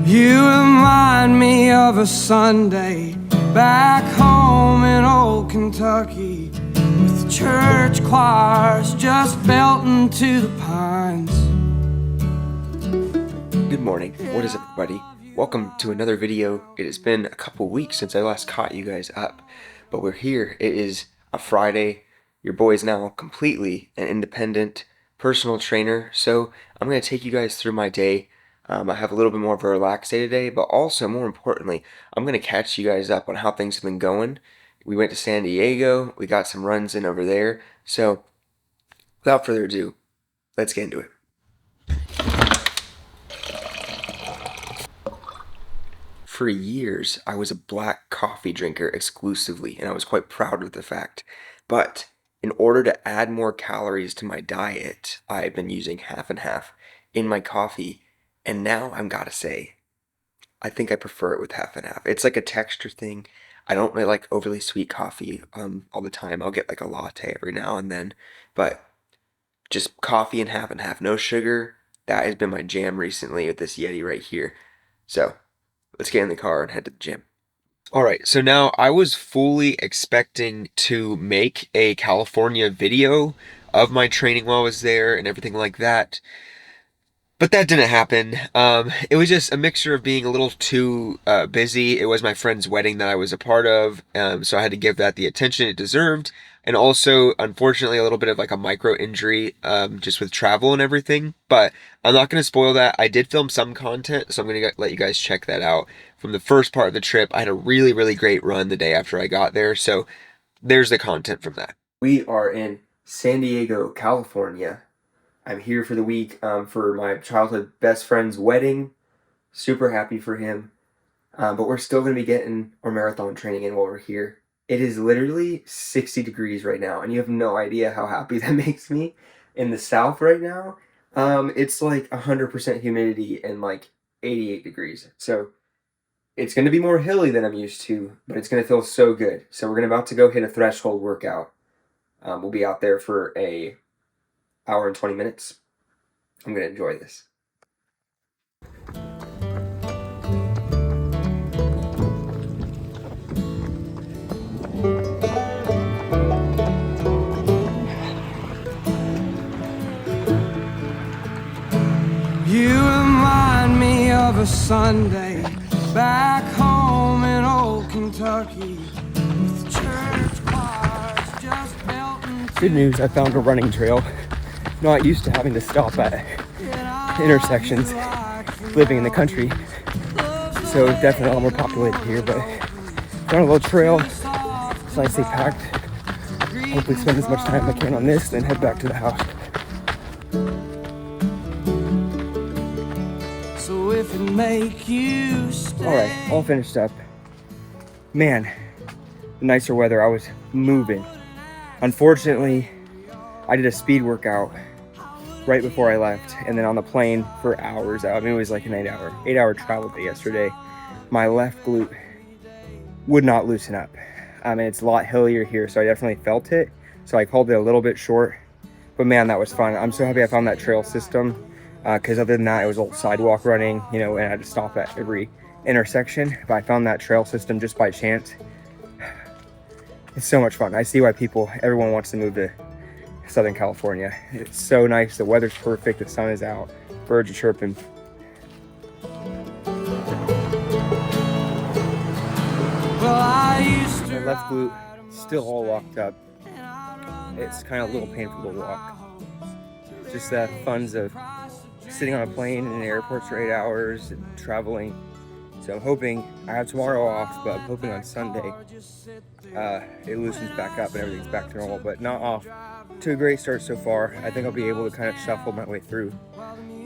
You remind me of a Sunday back home in old Kentucky, with the church choirs just belting to the pines. Good morning. What is up, everybody? Welcome to another video. It has been a couple weeks since I last caught you guys up, but we're here. It is a Friday. Your boy is now completely an independent personal trainer, so I'm going to take you guys through my day. I have a little bit more of a relaxed day today, but also, more importantly, I'm going to catch you guys up on how things have been going. We went to San Diego. We got some runs in over there. So, without further ado, let's get into it. For years, I was a black coffee drinker exclusively, and I was quite proud of the fact. But in order to add more calories to my diet, I've been using half and half in my coffee, and now I've got to say, I think I prefer it with half and half. It's like a texture thing. I don't really like overly sweet coffee all the time. I'll get like a latte every now and then, but just coffee and half, no sugar. That has been my jam recently with this Yeti right here. So let's get in the car and head to the gym. Alright, so now I was fully expecting to make a California video of my training while I was there and everything like that. But that didn't happen. It was just a mixture of being a little too busy. It was my friend's wedding that I was a part of, so I had to give that the attention it deserved. And also, unfortunately, a little bit of like a micro injury, just with travel and everything. But I'm not going to spoil that. I did film some content, so I'm going to let you guys check that out. From the first part of the trip, I had a really, really great run the day after I got there. So there's the content from that. We are in San Diego, California. I'm here for the week for my childhood best friend's wedding. Super happy for him. But we're still going to be getting our marathon training in while we're here. It is literally 60 degrees right now, and you have no idea how happy that makes me. In the south right now, it's like 100% humidity and like 88 degrees. So it's going to be more hilly than I'm used to, but it's going to feel so good. So we're about to go hit a threshold workout. We'll be out there for a hour and 20 minutes. I'm going to enjoy this. You remind me of a Sunday back home in old Kentucky, with the church choirs just belting. Good news, I found a running trail. Not used to having to stop at intersections living in the country, so definitely a lot more populated here, but found a little trail. It's nicely packed. Hopefully spend as much time as I can on this, then head back to the house. So if it make you stay. Alright, all finished up. Man, the nicer weather, I was moving. Unfortunately, I did a speed workout right before I left, and then on the plane for hours. I mean, it was like an 8-hour travel day yesterday. My left glute would not loosen up. I mean, it's a lot hillier here, so I definitely felt it. So I called it a little bit short, but man, that was fun. I'm so happy I found that trail system, because other than that, it was old sidewalk running, you know, and I had to stop at every intersection. But I found that trail system just by chance. It's so much fun. I see why everyone wants to move to Southern California. It's so nice. The weather's perfect. The sun is out. Birds are chirping. My left glute still all locked up. It's kind of a little painful to walk. Just the funds of sitting on a plane in an airport for 8 hours and traveling. So I'm hoping, I have tomorrow off, but I'm hoping on Sunday it loosens back up and everything's back to normal, but not off to a great start so far. I think I'll be able to kind of shuffle my way through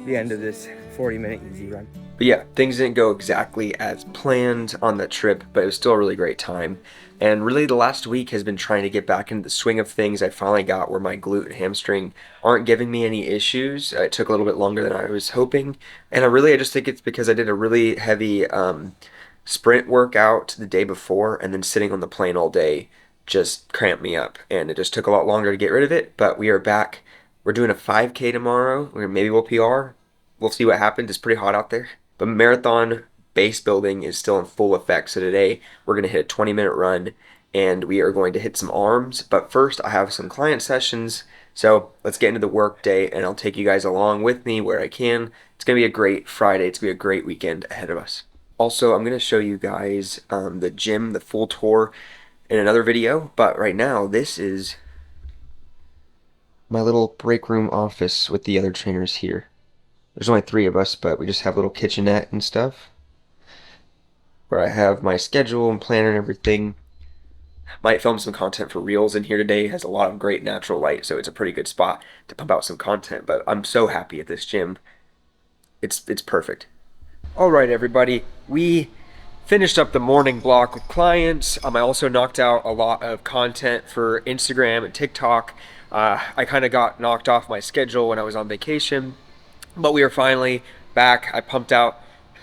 the end of this 40-minute easy run. But yeah, things didn't go exactly as planned on that trip, but it was still a really great time. And really the last week has been trying to get back into the swing of things. I finally got where my glute and hamstring aren't giving me any issues. It took a little bit longer than I was hoping. And I just think it's because I did a really heavy sprint workout the day before, and then sitting on the plane all day just cramped me up. And it just took a lot longer to get rid of it, but we are back. We're doing a 5K tomorrow. Maybe we'll PR. We'll see what happens. It's pretty hot out there. But marathon base building is still in full effect. So today we're going to hit a 20-minute run and we are going to hit some arms. But first, I have some client sessions. So let's get into the work day and I'll take you guys along with me where I can. It's going to be a great Friday. It's going to be a great weekend ahead of us. Also, I'm going to show you guys the gym, the full tour in another video. But right now, this is my little break room office with the other trainers here. There's only 3 of us, but we just have a little kitchenette and stuff where I have my schedule and planner and everything. Might film some content for Reels in here today. It has a lot of great natural light, so it's a pretty good spot to pump out some content. But I'm so happy at this gym. It's perfect. All right, everybody. We finished up the morning block with clients. I also knocked out a lot of content for Instagram and TikTok. I kind of got knocked off my schedule when I was on vacation, but we are finally back. I pumped out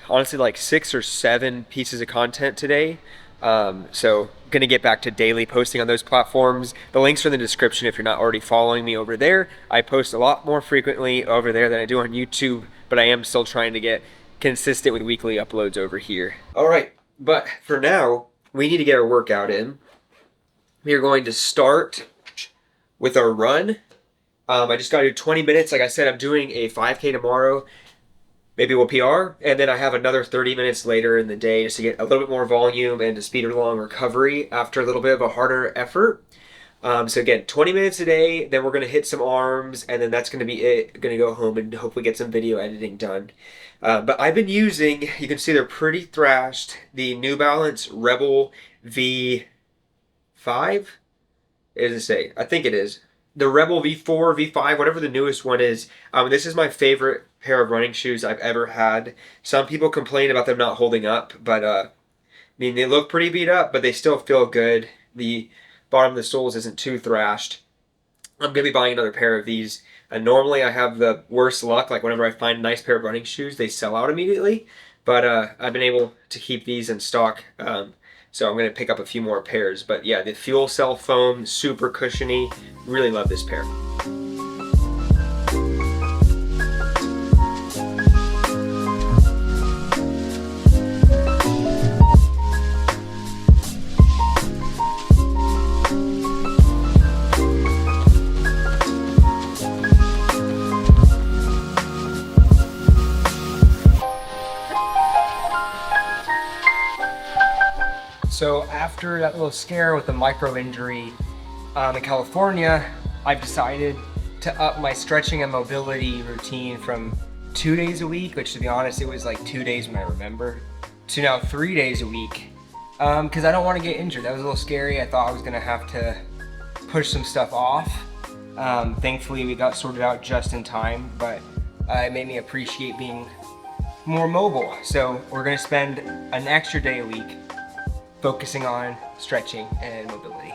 honestly like 6 or 7 pieces of content today. So gonna get back to daily posting on those platforms. The links are in the description if you're not already following me over there. I post a lot more frequently over there than I do on YouTube, but I am still trying to get consistent with weekly uploads over here. All right, but for now, we need to get our workout in. We are going to start with our run. I just got to do 20 minutes. Like I said, I'm doing a 5K tomorrow. Maybe we'll PR, and then I have another 30 minutes later in the day just to get a little bit more volume and to speed along recovery after a little bit of a harder effort. So again, 20 minutes a day, then we're going to hit some arms, and then that's going to be it. Going to go home and hopefully get some video editing done. But I've been using, you can see they're pretty thrashed, the New Balance Rebel V5. Is it say? I think it is. The Rebel V4, V5, whatever the newest one is. This is my favorite pair of running shoes I've ever had. Some people complain about them not holding up, but I mean, they look pretty beat up, but they still feel good. The bottom of the soles isn't too thrashed. I'm going to be buying another pair of these. Normally I have the worst luck, like whenever I find a nice pair of running shoes, they sell out immediately. But I've been able to keep these in stock, so I'm going to pick up a few more pairs. But yeah, the fuel cell foam, super cushiony. Really love this pair. So after that little scare with the micro injury in California, I've decided to up my stretching and mobility routine from 2 days a week, which to be honest, it was like 2 days when I remember, to now 3 days a week. Because I don't want to get injured. That was a little scary. I thought I was gonna have to push some stuff off. Thankfully we got sorted out just in time, but it made me appreciate being more mobile. So we're gonna spend an extra day a week focusing on stretching and mobility.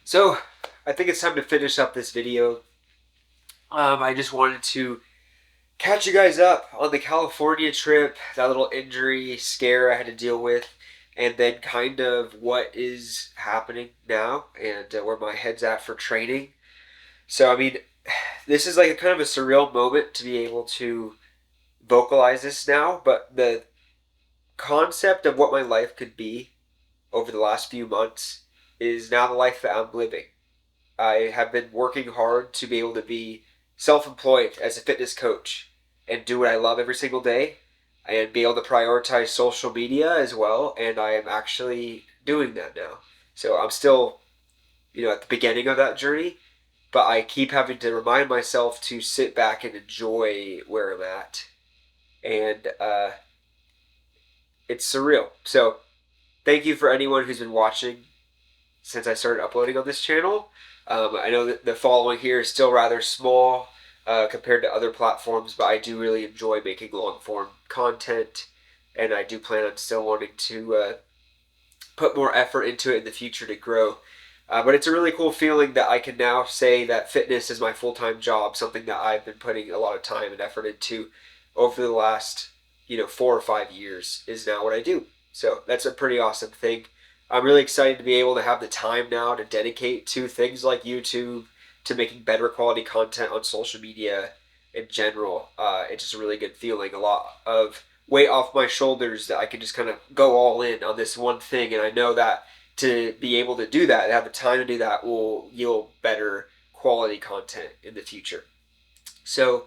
So I think it's time to finish up this video. I just wanted to catch you guys up on the California trip, that little injury scare I had to deal with, and then kind of what is happening now and where my head's at for training. So, I mean, this is like a kind of a surreal moment to be able to vocalize this now, but the concept of what my life could be over the last few months is now the life that I'm living. I have been working hard to be able to be self-employed as a fitness coach and do what I love every single day and be able to prioritize social media as well, and I am actually doing that now. So I'm still, at the beginning of that journey, but I keep having to remind myself to sit back and enjoy where I'm at. And it's surreal. So thank you for anyone who's been watching since I started uploading on this channel. I know that the following here is still rather small compared to other platforms, but I do really enjoy making long-form content, and I do plan on still wanting to put more effort into it in the future to grow. But it's a really cool feeling that I can now say that fitness is my full-time job, something that I've been putting a lot of time and effort into over the last, 4 or 5 years is now what I do. So that's a pretty awesome thing. I'm really excited to be able to have the time now to dedicate to things like YouTube, to making better quality content on social media in general. It's just a really good feeling, a lot of weight off my shoulders that I can just kind of go all in on this one thing. And I know that to be able to do that, to have the time to do that, will yield better quality content in the future. So,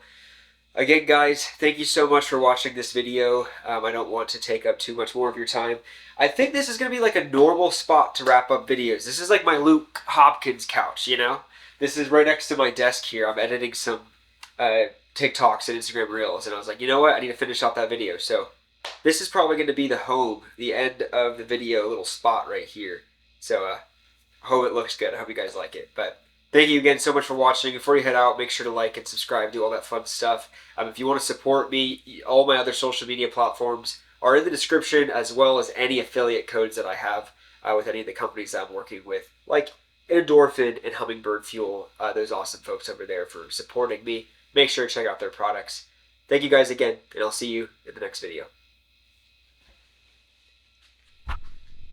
again, guys, thank you so much for watching this video. I don't want to take up too much more of your time. I think this is going to be like a normal spot to wrap up videos. This is like my Luke Hopkins couch, This is right next to my desk here. I'm editing some TikToks and Instagram Reels, and I was like, you know what? I need to finish off that video. So this is probably going to be the home, the end of the video little spot right here. So hope it looks good. I hope you guys like it. But thank you again so much for watching. Before you head out, make sure to like and subscribe, do all that fun stuff. If you want to support me, all my other social media platforms are in the description, as well as any affiliate codes that I have with any of the companies that I'm working with, like Endorphin and Hummingbird Fuel. Those awesome folks over there for supporting me. Make sure to check out their products. Thank you guys again, and I'll see you in the next video.